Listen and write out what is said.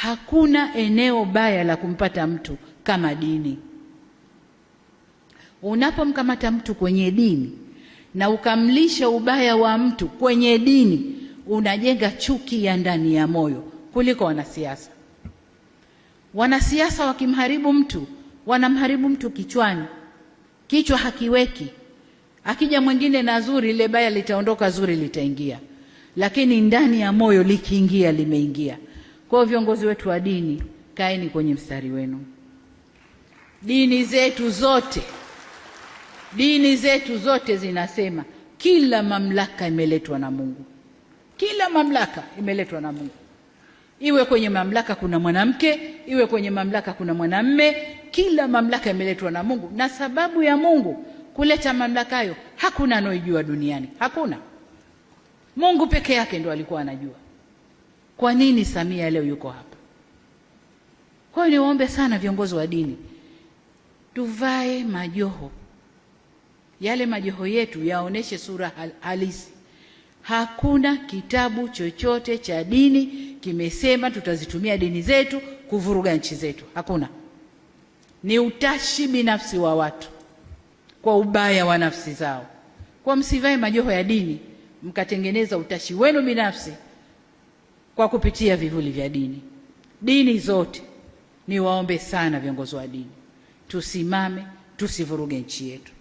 Hakuna eneo baya la kumpata mtu kama dini. Unapomkamata mtu kwenye dini na ukamlisha ubaya wa mtu kwenye dini, unajenga chuki ya ndani ya moyo kuliko wanasiasa. Wanasiasa wakimharibu mtu, wanamharibu mtu kichwani, kichwa hakiweki. Akija mwingine na zuri, ile baya litaondoka, zuri litaingia, lakini ndani ya moyo likiingia, limeingia. Kwa hiyo viongozi wetu wa dini, kaeni kwenye mstari wenu. Dini zetu zote zinasema kila mamlaka imeletwa na Mungu. Kila mamlaka imeletwa na Mungu. Iwe kwenye mamlaka kuna mwanamke, iwe kwenye mamlaka kuna mwanamme, kila mamlaka imeletwa na Mungu. Na sababu ya Mungu kuleta mamlaka hayo, hakuna anojua duniani. Hakuna. Mungu peke yake ndo alikuwa anajua. Kwa nini Samia leo yuko hapa? Kwa hiyo niwaombe sana viongozi wa dini, tuvae majoho. Yale majoho yetu yaoneshe sura halisi. Hakuna kitabu chochote cha dini kimesema tutazitumia dini zetu kuvuruga nchi zetu. Hakuna. Ni utashi binafsi wa watu kwa ubaya wa nafsi zao. Kwa msivae majoho ya dini mkatengeneza utashi wenu binafsi kwa kupitia vivuli vya dini. Dini zote, niwaombe sana viongozi wa dini, tusimame, tusivuruge nchi yetu.